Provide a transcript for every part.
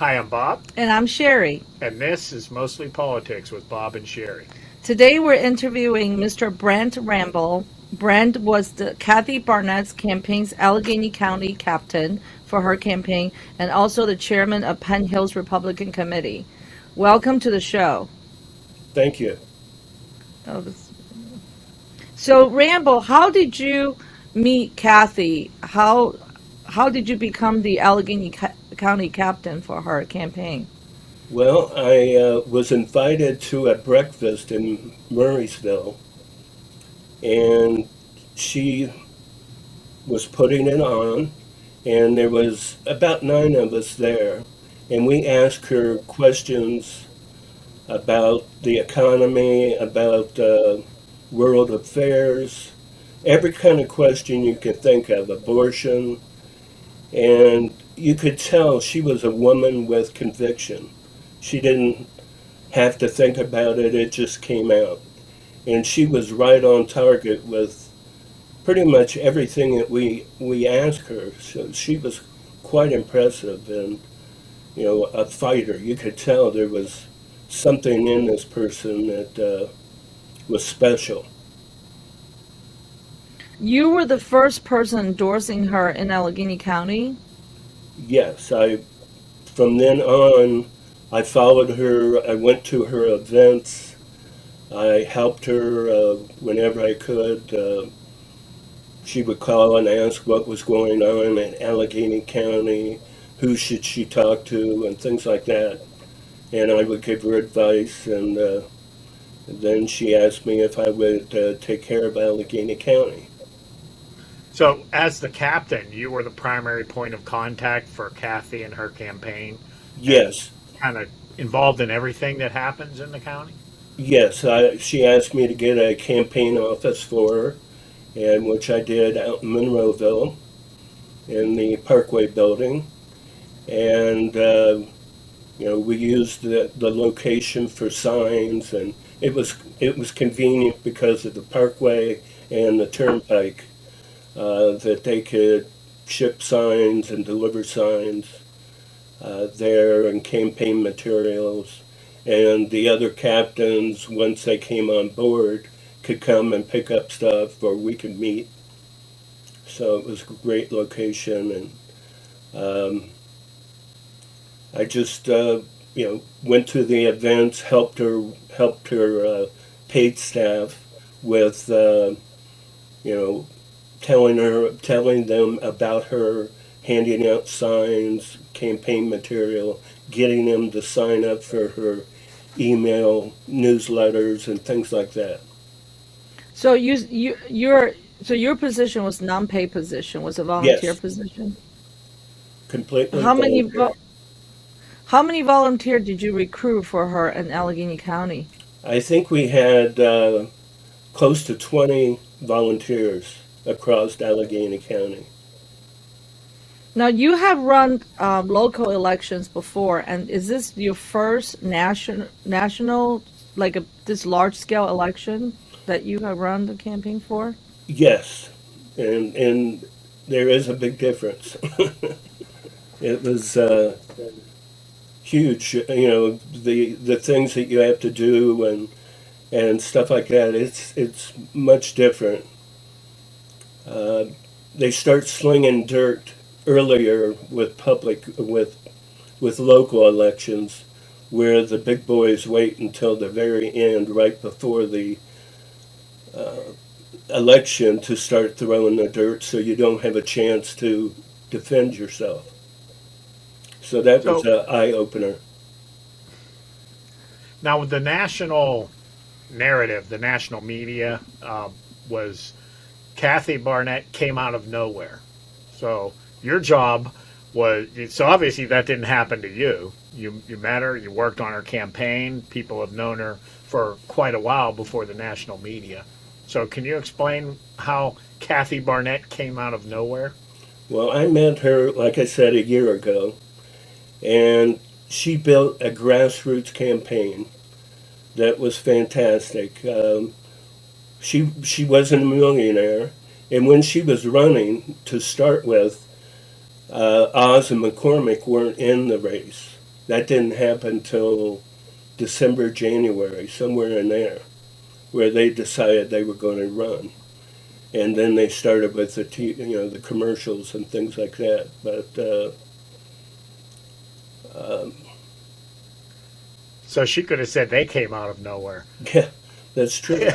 Hi, I'm Bob, And I'm Sherry. and this is Mostly Politics with Bob and Sherry. Today we're interviewing Mr. Brent Rambo. Brent was the Kathy Barnett's campaign's Allegheny County captain for her campaign and also the chairman of Penn Hill's Republican Committee. Welcome to the show. Thank you. Oh, So, Rambo, how did you meet Kathy? How did you become the County captain for her campaign? Well, I was invited to a breakfast in Murraysville, and she was putting it on, and there was about 9 of us there, and we asked her questions about the economy, about world affairs, every kind of question you can think of, abortion, and you could tell she was a woman with conviction. She didn't have to think about it, it just came out. And she was right on target with pretty much everything that we asked her. So she was quite impressive and, a fighter. You could tell there was something in this person that was special. You were the first person endorsing her in Allegheny County. Yes, from then on, I followed her. I went to her events. I helped her whenever I could. She would call and ask what was going on in Allegheny County, who should she talk to, and things like that. And I would give her advice, and then she asked me if I would take care of Allegheny County. So, as the captain, you were the primary point of contact for Kathy and her campaign, and Yes, kind of involved in everything that happens in the county. yes. She asked me to get a campaign office for her, and which I did out in Monroeville in the Parkway building. And we used the location for signs, and it was convenient because of the Parkway and the Turnpike that they could ship signs and deliver signs there and campaign materials. And the other captains, once they came on board, could come and pick up stuff, or we could meet. So it was a great location, and I just went to the events, helped her paid staff with you know telling them about her, handing out signs, campaign material, getting them to sign up for her email newsletters and things like that. So your position was non-paid position, was a volunteer Yes, position. completely How many volunteer. how many volunteers did you recruit for her in Allegheny County? I think we had close to 20 volunteers across Allegheny County. Now you have run local elections before, and is this your first national like this large scale election that you have run the campaign for? Yes, and there is a big difference. It was huge, the things that you have to do and stuff like that. It's much different. Uh, they start slinging dirt earlier with local elections, where the big boys wait until the very end, right before the uh, election, to start throwing the dirt, so you don't have a chance to defend yourself. So that was So, an eye opener. now with the national narrative, the national media was Kathy Barnette came out of nowhere. So, your job was so obviously that didn't happen to you. You met her, you worked on her campaign. People have known her for quite a while before the national media. So, can you explain how Kathy Barnette came out of nowhere? Well, I met her, like I said, a year ago, and she built a grassroots campaign that was fantastic. She wasn't a millionaire, and when she was running to start with, Oz and McCormick weren't in the race. That didn't happen till December, January, somewhere in there, where they decided they were going to run. And then they started with the commercials and things like that. But So she could have said they came out of nowhere. yeah, that's true.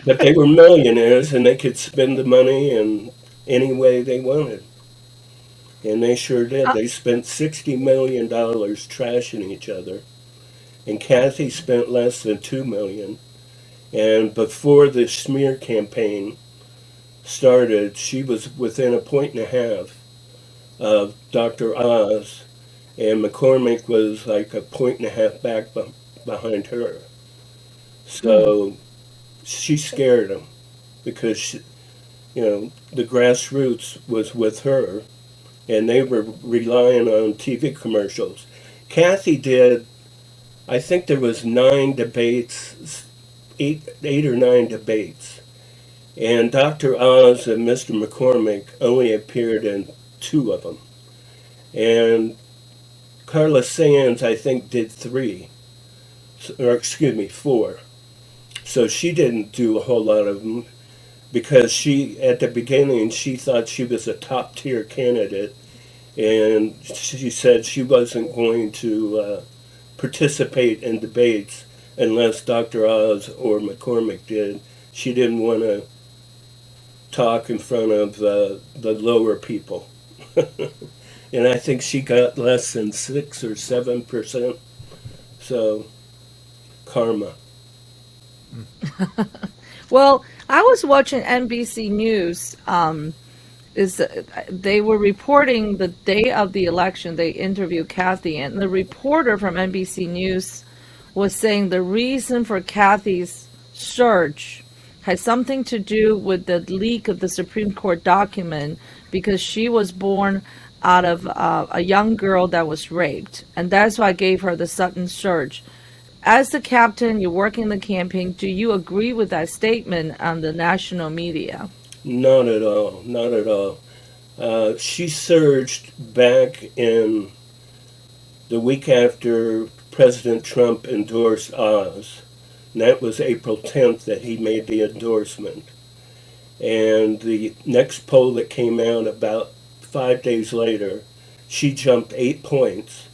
But they were millionaires and they could spend the money in any way they wanted. And they sure did. Uh, They spent $60 million trashing each other. And Kathy spent less than $2 million. And before the smear campaign started, she was within a point and a half of Dr. Oz, and McCormick was like a point and a half back behind her. hmm. So she scared him because the grassroots was with her, and they were relying on TV commercials. Kathy did. I think there was 9 debates, eight or nine debates, and Dr. Oz and Mr. McCormick only appeared in 2 of them. And Carla Sands, I think, did 3, or excuse me, 4. So she didn't do a whole lot of them because at the beginning, she thought she was a top tier candidate, and she said she wasn't going to participate in debates unless Dr. Oz or McCormick did. She didn't want to talk in front of the lower people. And I think she got less than 6 or 7%. So, karma. Well, I was watching NBC News. They were reporting the day of the election. They interviewed Kathy, and the reporter from NBC News was saying the reason for Kathy's surge had something to do with the leak of the Supreme Court document because she was born out of a young girl that was raped, and that's why I gave her the sudden surge. As the captain, you're working the campaign. Do you agree with that statement on the national media? Not at all. Not at all. She surged back in the week after President Trump endorsed Oz. And that was April 10th that he made the endorsement. And the next poll that came out about 5 days later, she jumped 8 points,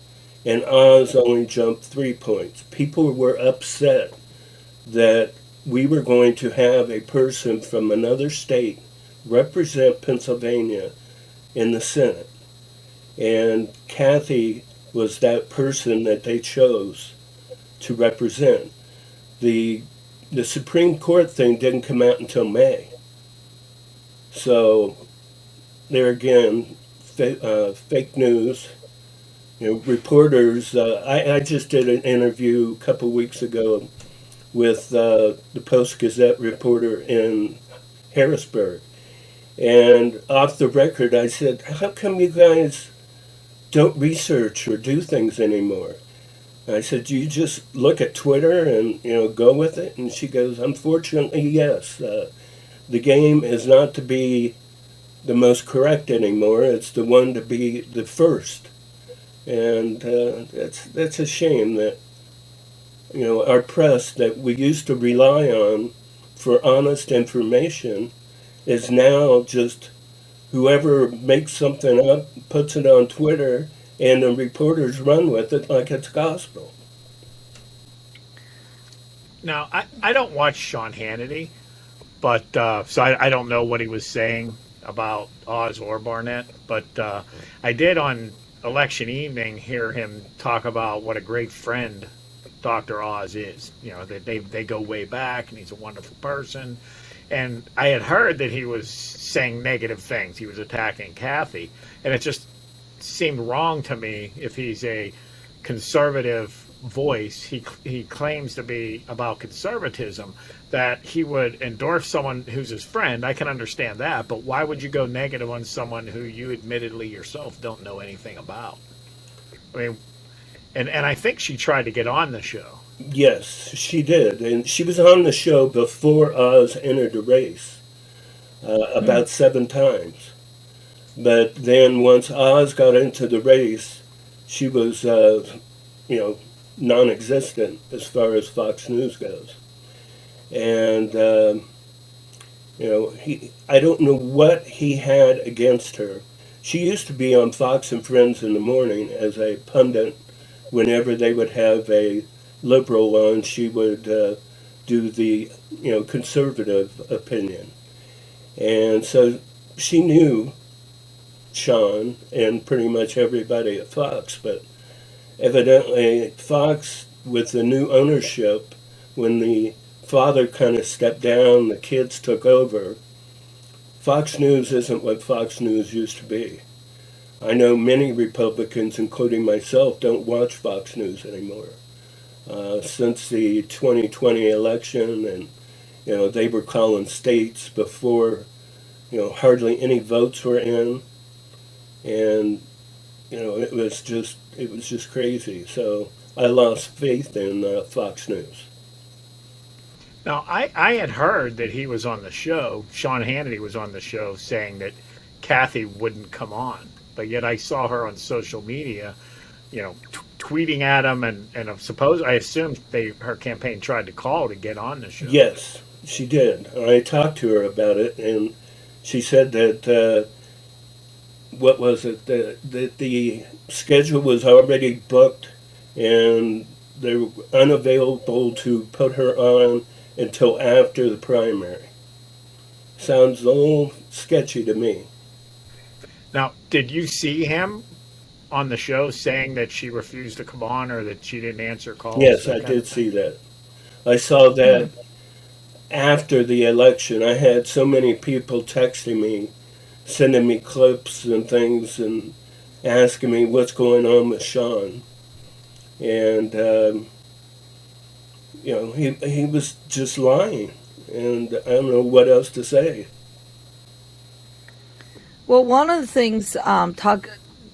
and Oz only jumped 3 points. People were upset that we were going to have a person from another state represent Pennsylvania in the Senate. And Kathy was that person that they chose to represent. The Supreme Court thing didn't come out until May. So there again, fake news. Reporters. I just did an interview a couple weeks ago with the Post Gazette reporter in Harrisburg, and off the record, I said, "How come you guys don't research or do things anymore?" I said, "You just look at Twitter and go with it." And she goes, "Unfortunately, yes. The game is not to be the most correct anymore. It's the one to be the first." And that's a shame that our press that we used to rely on for honest information is now just whoever makes something up puts it on Twitter, and the reporters run with it like it's gospel. Now, I don't watch Sean Hannity, but so I don't know what he was saying about Oz or Barnett, but I did on election evening hear him talk about what a great friend Dr. Oz is. They go way back, and he's a wonderful person. And I had heard that he was saying negative things. He was attacking Kathy, and it just seemed wrong to me if he's a conservative voice. He claims to be about conservatism, that he would endorse someone who's his friend. I can understand that, but why would you go negative on someone who you admittedly yourself don't know anything about? I mean, and I think she tried to get on the show. Yes, she did. And she was on the show before Oz entered the race Hmm. about 7 times. But then once Oz got into the race, she was, you know, non-existent as far as Fox News goes. And you know, I don't know what he had against her. She used to be on Fox and Friends in the morning as a pundit. Whenever they would have a liberal on, she would do the, you know, conservative opinion. And so she knew Sean and pretty much everybody at Fox, but evidently Fox, with the new ownership, when the father kind of stepped down, the kids took over. Fox News isn't what Fox News used to be. I know many Republicans, including myself, don't watch Fox News anymore. Since the 2020 election, and you know, they were calling states before, you know, hardly any votes were in, and you know, it was just crazy. So I lost faith in Fox News. Now, I had heard that he was on the show, Sean Hannity was on the show saying that Kathy wouldn't come on. But yet I saw her on social media, you know, tweeting at him, and I assumed her campaign tried to call to get on the show. Yes, she did. I talked to her about it, and she said that what was it? That the schedule was already booked, and they were unavailable to put her on until after the primary. Sounds a little sketchy to me. Now, did you see him on the show saying that she refused to come on or that she didn't answer calls? Yes, I did see that. I saw that after the election. I had so many people texting me, sending me clips and things, and asking me what's going on with Sean. And you know, he was just lying, and I don't know what else to say. Well, one of the things, talk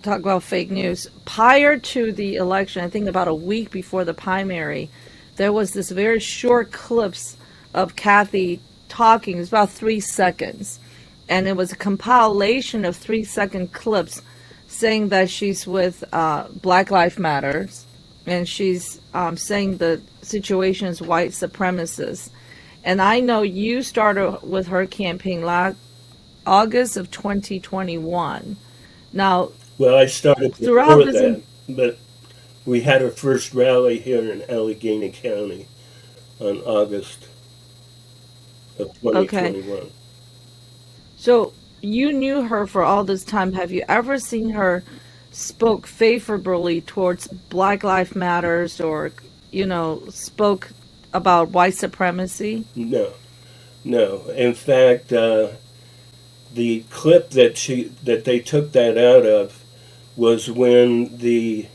about fake news. Prior to the election, I think about a week before the primary, there was this very short clips of Kathy talking. It was about 3 seconds, and it was a compilation of 3 second clips saying that she's with Black Lives Matters, and she's saying the situation is white supremacist. And I know you started with her campaign last August of 2021. Now, Well, I started throughout before this, that, but we had our first rally here in Allegheny County on August of okay, 2021. so you knew her for all this time. Have you ever seen her spoke favorably towards Black Lives Matters, or, spoke about white supremacy? No, no. In fact, the clip that they took that out of was when the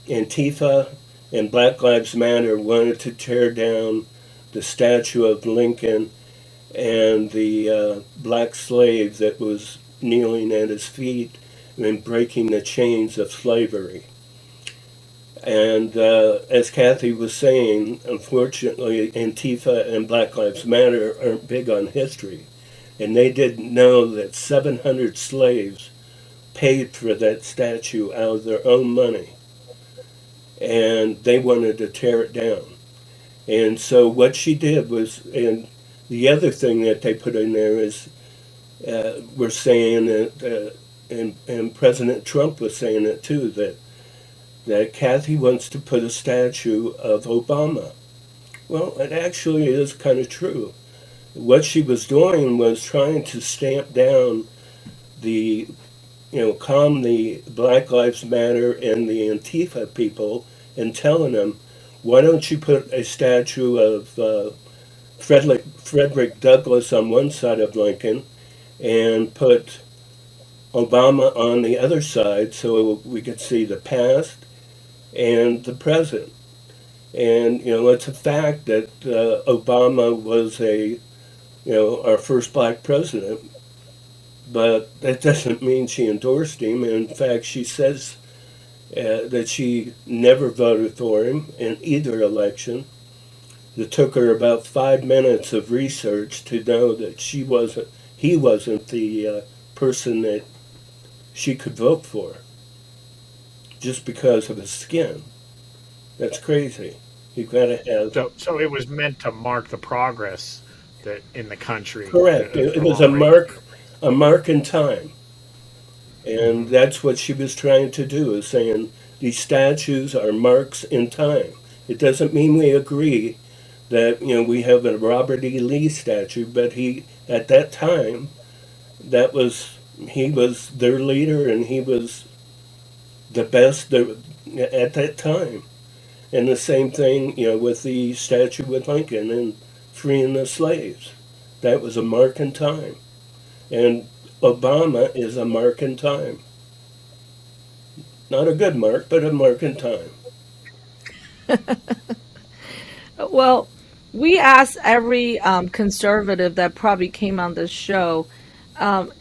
Antifa and Black Lives Matter wanted to tear down the statue of Lincoln and the black slave that was kneeling at his feet and breaking the chains of slavery. And as Kathy was saying, unfortunately, Antifa and Black Lives Matter aren't big on history. And they didn't know that 700 slaves paid for that statue out of their own money. And they wanted to tear it down. And so what she did was, and the other thing that they put in there is, we're saying that, and President Trump was saying it too, that Kathy wants to put a statue of Obama. Well, it actually is kind of true. What she was doing was trying to stamp down the, calm the Black Lives Matter and the Antifa people and telling them, why don't you put a statue of Frederick Douglass on one side of Lincoln and put Obama on the other side so we could see the past and the present. And, it's a fact that Obama was our first black president, but that doesn't mean she endorsed him. In fact, she says that she never voted for him in either election. It took her about 5 minutes of research to know that he wasn't the person that she could vote for. just because of his skin. That's crazy. You've got to have. So it was meant to mark the progress that in the country Correct. It of was all races. a mark in time. And Hmm. that's what she was trying to do, is saying these statues are marks in time. It doesn't mean we agree that, we have a Robert E. Lee statue, but he, at that time, he was their leader, and he was the best at that time. And the same thing, with the statue with Lincoln and freeing the slaves. That was a mark in time. And Obama is a mark in time. Not a good mark, but a mark in time. Well, we asked every conservative that probably came on this show.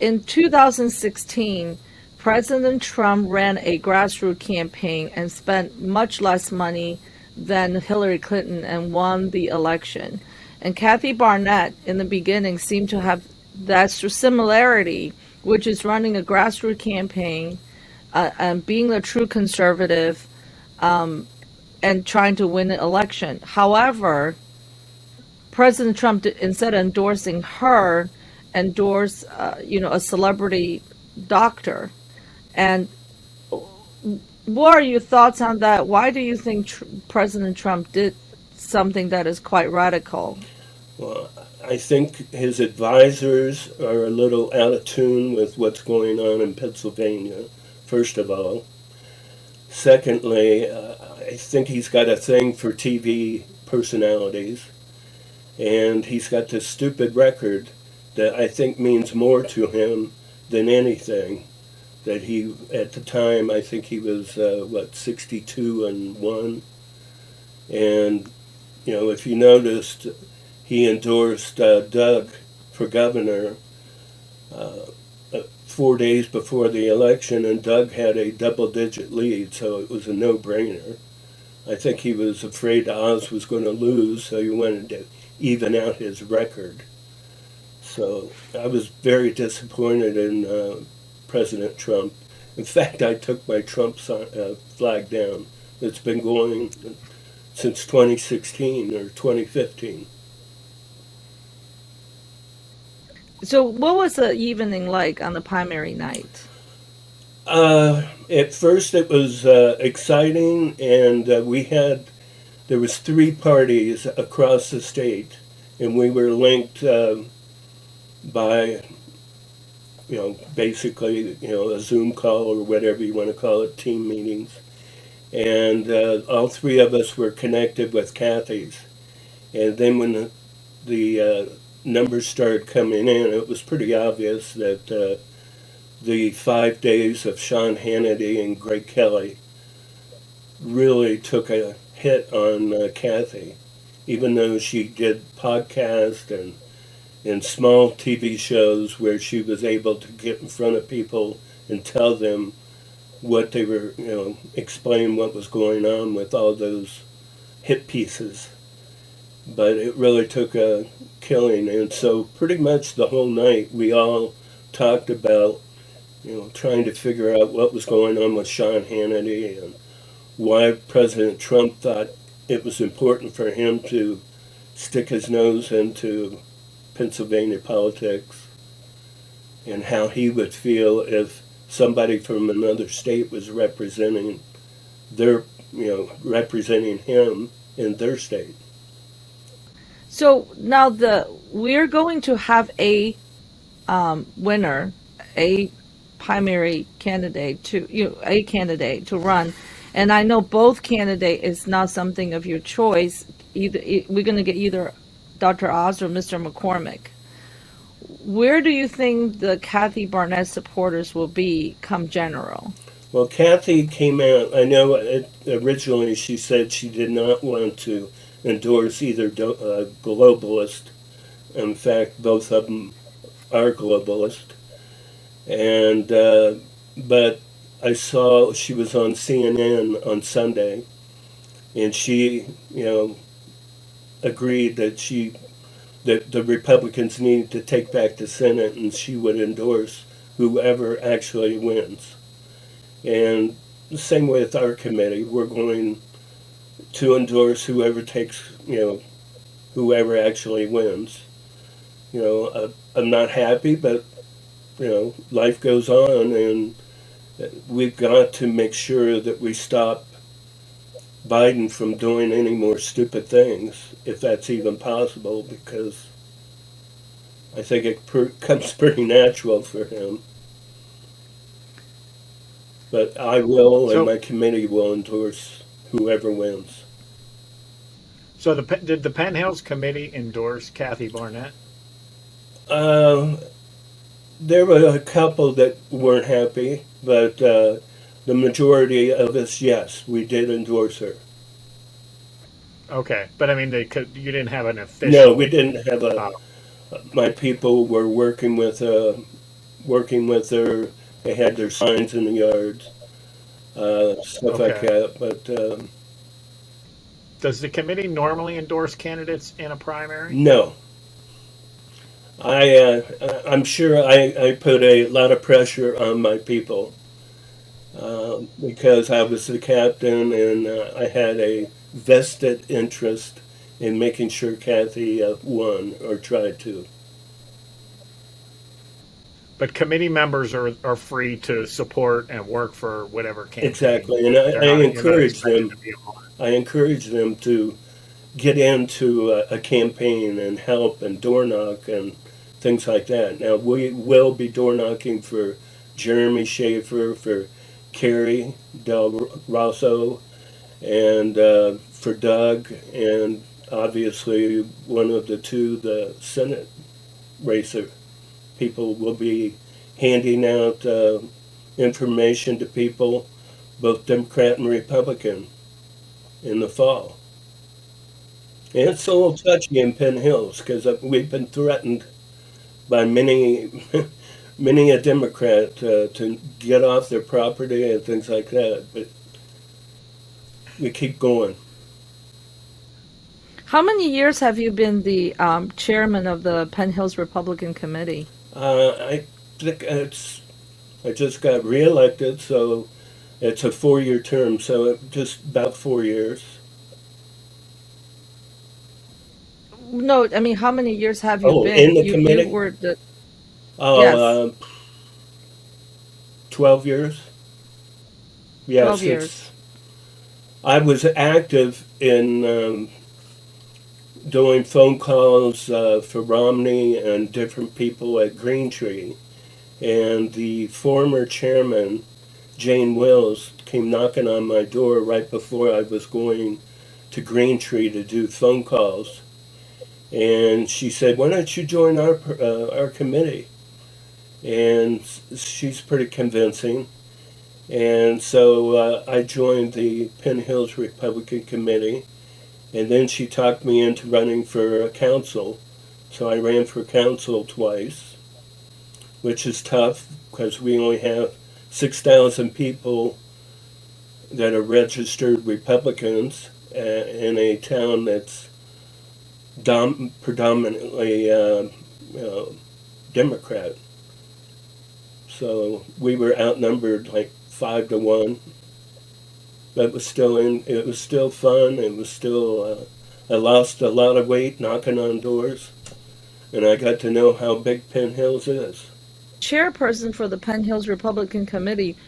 In 2016, President Trump ran a grassroots campaign and spent much less money than Hillary Clinton and won the election. And Kathy Barnette, in the beginning, seemed to have that similarity, which is running a grassroots campaign and being a true conservative and trying to win an election. However, President Trump, instead of endorsing her, endorsed, a celebrity doctor. And what are your thoughts on that? Why do you think President Trump did something that is quite radical? Well, I think his advisors are a little out of tune with what's going on in Pennsylvania, first of all. Secondly, I think he's got a thing for TV personalities, and he's got this stupid record that I think means more to him than anything. That he, at the time, I think he was, 62-1. And, if you noticed, he endorsed Doug for governor 4 days before the election, and Doug had a double-digit lead, so it was a no-brainer. I think he was afraid Oz was going to lose, so he wanted to even out his record. So I was very disappointed in President Trump. In fact, I took my Trump flag down. It's been going since 2016 or 2015. So, what was the evening like on the primary night? At first, it was exciting, and there was three parties across the state, and we were linked by, basically, a Zoom call or whatever you want to call it, team meetings. And all three of us were connected with Kathy's. And then when the numbers started coming in, it was pretty obvious that the 5 days of Sean Hannity and Greg Kelly really took a hit on Kathy, even though she did podcasts and small TV shows where she was able to get in front of people and tell them what they were, explain what was going on with all those hit pieces. But it really took a killing, and so pretty much the whole night we all talked about, trying to figure out what was going on with Sean Hannity and why President Trump thought it was important for him to stick his nose into Pennsylvania politics, and how he would feel if somebody from another state was representing him in their state. So now we're going to have a winner, a primary candidate a candidate to run, and I know both candidate is not something of your choice. We're going to get either Dr. Oz or Mr. McCormick. Where do you think the Kathy Barnette supporters will be come general? Well, Kathy came out. I know originally she said she did not want to endorse either globalist. In fact, both of them are globalist. And but I saw she was on CNN on Sunday, and she, agreed that the Republicans needed to take back the Senate, and she would endorse whoever actually wins. And the same with our committee. We're going to endorse whoever takes, whoever actually wins. I'm not happy, but life goes on, and we've got to make sure that we stop Biden from doing any more stupid things, if that's even possible, because I think it comes pretty natural for him. But I will, and So, my committee will endorse whoever wins. did the Penn Hills committee endorse Kathy Barnette? Um, there were a couple that weren't happy, but the majority of us, yes, we did endorse her. Okay, but I mean, you didn't have an No, we official. didn't have a. Uh, My people were working with her. They had their signs in the yards, stuff like okay. that. But Does the committee normally endorse candidates in a primary? no, I'm sure I put a lot of pressure on my people because I was the captain and I had a vested interest in making sure Kathy won or tried to. But committee members are free to support and work for whatever campaign. Exactly, and They're I not. You're not encourage expected them. to be on. I encourage them to get into a campaign and help and door knock and things like that. Now we will be door knocking for Jeremy Schaefer, for Kerry Del Rosso, and for Doug, and obviously one of the two, the Senate racer people, will be handing out information to people, both Democrat and Republican, in the fall. And it's a little touchy in Penn Hills because we've been threatened by many, many a Democrat to get off their property and things like that. But we keep going. How many years have you been the chairman of the Penn Hills Republican Committee? I think I just got reelected, so it's a 4-year term, so just about 4 years. No, I mean, how many years have you Oh, in been? the You committee? were the yes, Oh, 12 years. 12 Yes, years. it's. I was active in doing phone calls for Romney and different people at Green Tree. And the former chairman, Jane Wills, came knocking on my door right before I was going to Green Tree to do phone calls. And she said, "Why don't you join our committee?" And she's pretty convincing. And so I joined the Penn Hills Republican Committee. And then she talked me into running for council. So I ran for council twice, which is tough because we only have 6,000 people that are registered Republicans in a town that's predominantly Democrat. So we were outnumbered like 5 to 1. But it was still fun. It was still. I lost a lot of weight knocking on doors, and I got to know how big Penn Hills is. Chairperson for the Penn Hills Republican Committee.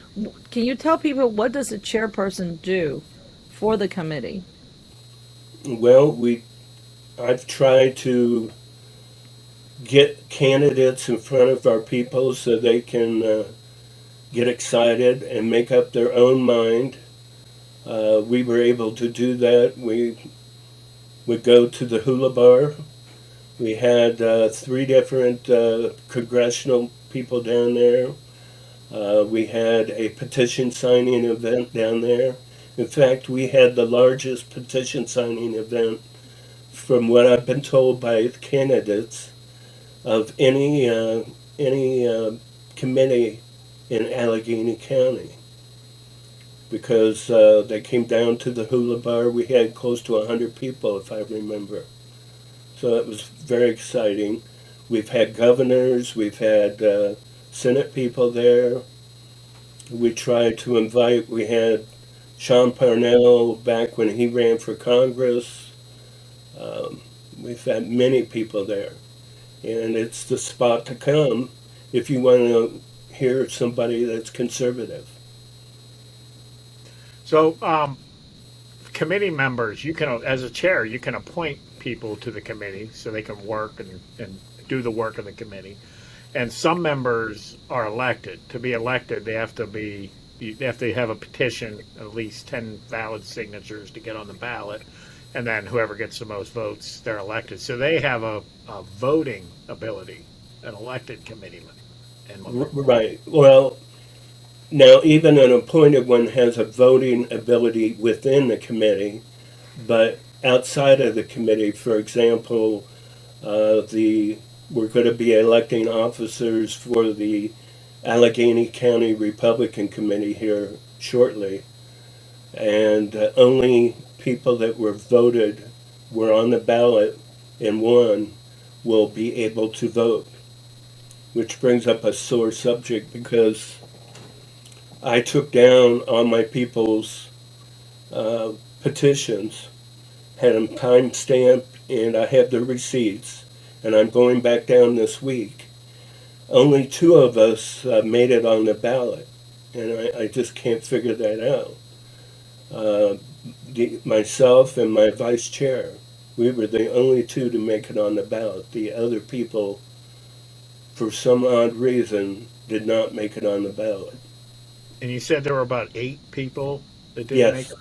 Can you tell people what does a chairperson do for the committee? Well, I've tried to get candidates in front of our people so they can get excited and make up their own mind. We were able to do that. We would go to the hula bar. We had 3 different congressional people down there. We had a petition signing event down there. In fact, we had the largest petition signing event, from what I've been told by the candidates, of any committee in Allegheny County, because they came down to the hula bar. We had close to 100 people, if I remember. So it was very exciting. We've had governors, we've had Senate people there, We tried to invite, we had Sean Parnell back when he ran for Congress. Um, we've had many people there. And it's the spot to come if you want to hear somebody that's conservative. So, committee members, you can, as a chair, you can appoint people to the committee so they can work and do the work of the committee. And some members are elected. To be elected, they have to have a petition, at least 10 valid signatures to get on the ballot, and then whoever gets the most votes, they're elected. So they have a voting ability, an elected committeeman. Right. Well, now even an appointed one has a voting ability within the committee, but outside of the committee, for example, the we're going to be electing officers for the Allegheny County Republican Committee here shortly, and only people that were voted were on the ballot and won will be able to vote, which brings up a sore subject because I took down all my people's petitions, had them time stamped, and I have the receipts, and I'm going back down this week. Only two of us made it on the ballot, and I just can't figure that out. Myself and my vice chair, we were the only two to make it on the ballot. The other people, for some odd reason, did not make it on the ballot. And you said there were about 8 people that didn't make Yes. it.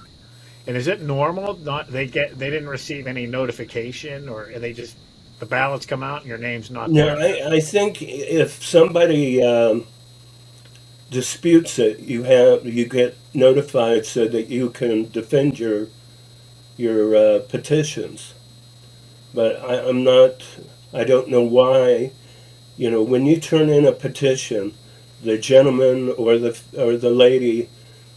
And is it normal? Not they didn't receive any notification, or they just the ballots come out and your name's not No, there. I think if somebody disputes it, you get notified so that you can defend your petitions. But I'm not. I don't know why. You know, when you turn in a petition, the gentleman or the lady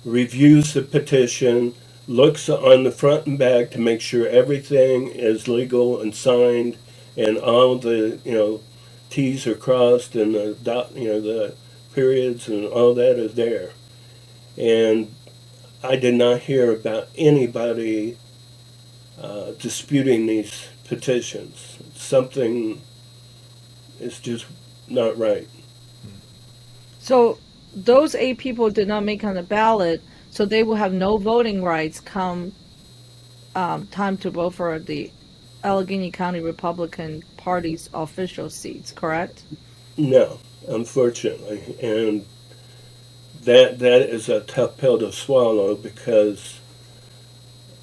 reviews the petition, looks on the front and back to make sure everything is legal and signed, and all the T's are crossed and the the periods and all that is there. And I did not hear about anybody disputing these petitions. Something is just not right. So those 8 people did not make on the ballot, so they will have no voting rights come time to vote for the Allegheny County Republican Party's official seats, correct? No, unfortunately, and that is a tough pill to swallow because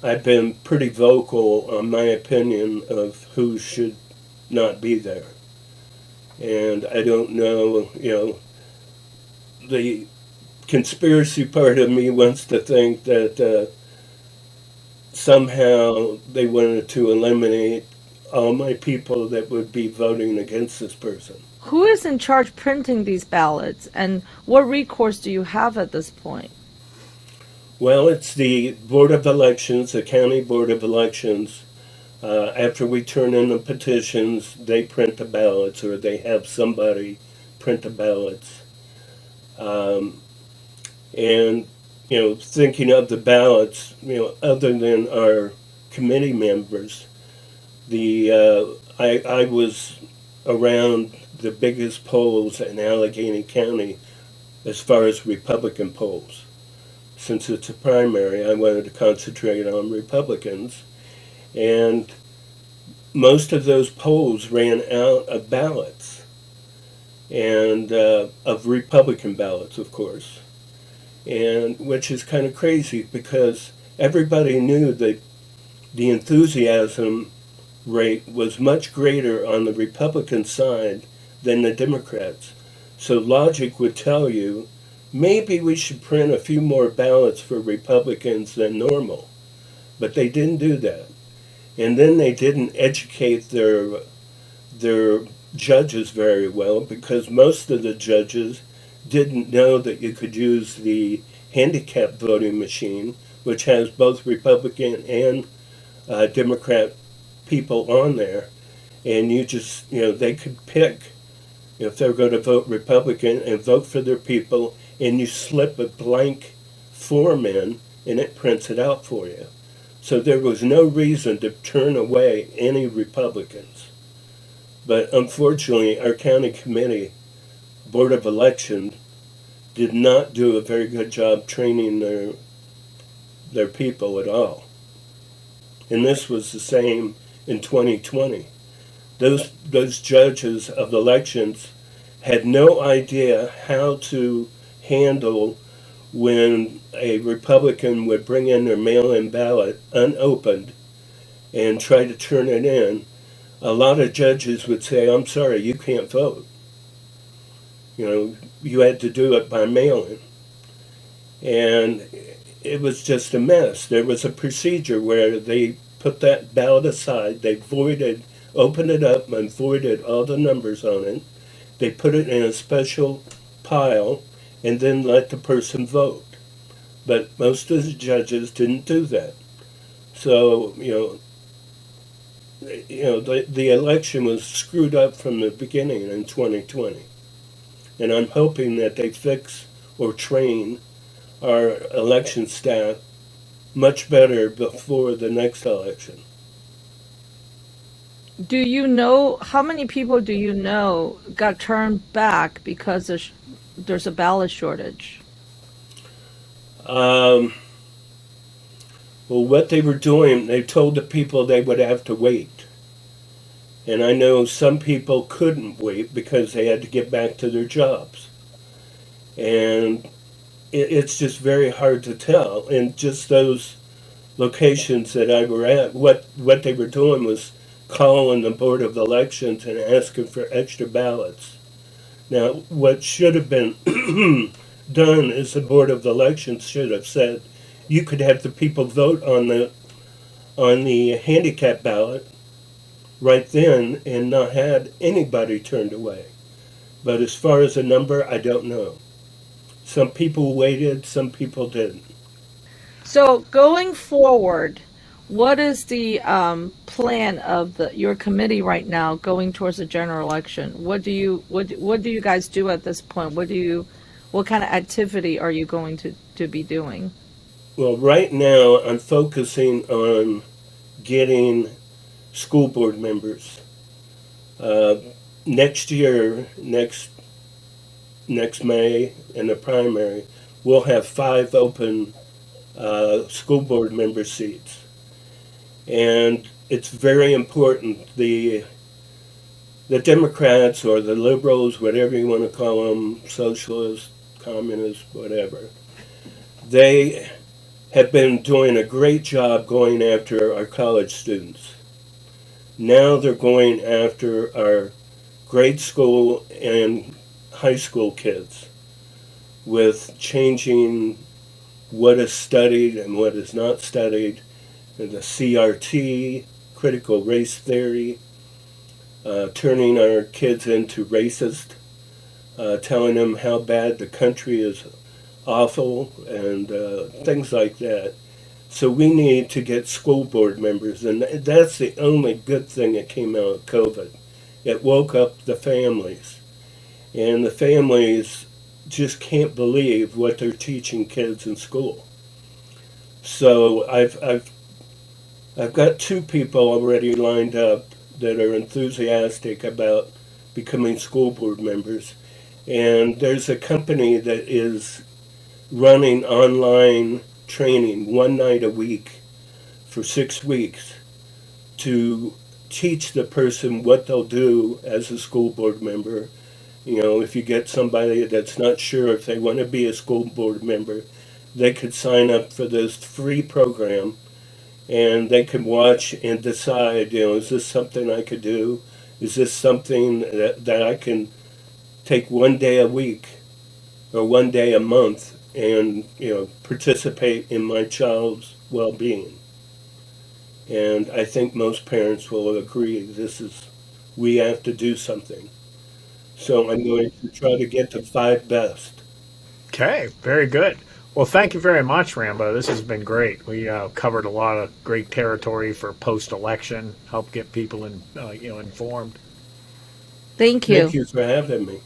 I've been pretty vocal on my opinion of who should not be there, and I don't know, the conspiracy part of me wants to think that somehow they wanted to eliminate all my people that would be voting against this person. Who is in charge printing these ballots, and what recourse do you have at this point? Well, it's the Board of Elections, the County Board of Elections. After we turn in the petitions, they print the ballots, or they have somebody print the ballots. And thinking of the ballots, other than our committee members, I was around the biggest polls in Allegheny County as far as Republican polls. Since it's a primary, I wanted to concentrate on Republicans, and most of those polls ran out of ballots, and of Republican ballots, of course, and which is kind of crazy because everybody knew that the enthusiasm rate was much greater on the Republican side than the Democrats. So logic would tell you maybe we should print a few more ballots for Republicans than normal. But they didn't do that. And then they didn't educate their judges very well because most of the judges didn't know that you could use the handicap voting machine, which has both Republican and Democrat people on there, and you just they could pick if they're going to vote Republican and vote for their people and you slip a blank form in, and it prints it out for you. So there was no reason to turn away any Republicans. But unfortunately, our county committee, Board of Election, did not do a very good job training their people at all. And this was the same in 2020. Those judges of elections had no idea how to handle when a Republican would bring in their mail-in ballot unopened and try to turn it in. A lot of judges would say, "I'm sorry, you can't vote. You had to do it by mail-in." And it was just a mess. There was a procedure where they put that ballot aside, they opened it up and voided all the numbers on it. They put it in a special pile and then let the person vote. But most of the judges didn't do that. So, the election was screwed up from the beginning in 2020. And I'm hoping that they fix or train our election staff much better before the next election. Do you know how many people do you know got turned back because there's a ballot shortage? Um, well, what they were doing, they told the people they would have to wait. And I know some people couldn't wait because they had to get back to their jobs. And it's just very hard to tell. And just those locations that I were at, what they were doing was calling the Board of Elections and asking for extra ballots. Now, what should have been done is the Board of Elections should have said you could have the people vote on the handicap ballot right then and not had anybody turned away. But as far as the number, I don't know. Some people waited, some people didn't. So going forward, what is the plan of your committee right now going towards the general election? What do you guys do at this point? What kind of activity are you going to be doing? Well, right now I'm focusing on getting school board members. Next year, next May in the primary, we'll have 5 open school board member seats. And it's very important. The Democrats or the liberals, whatever you want to call them, socialists, communists, whatever, they have been doing a great job going after our college students. Now they're going after our grade school and high school kids with changing what is studied and what is not studied, and the CRT, critical race theory, turning our kids into racist, telling them how bad the country is awful, and things like that. So we need to get school board members, and that's the only good thing that came out of COVID. It woke up the families, and the families just can't believe what they're teaching kids in school. So I've got 2 people already lined up that are enthusiastic about becoming school board members, and there's a company that is running online training one night a week for 6 weeks to teach the person what they'll do as a school board member. If you get somebody that's not sure if they want to be a school board member, they could sign up for this free program and they can watch and decide, is this something I could do? Is this something that I can take one day a week or one day a month and, participate in my child's well-being? And I think most parents will agree we have to do something. So I'm going to try to get the 5 best. Okay, very good. Well, thank you very much, Rambo. This has been great. We covered a lot of great territory for post-election, help get people informed. Thank you. Thank you for having me.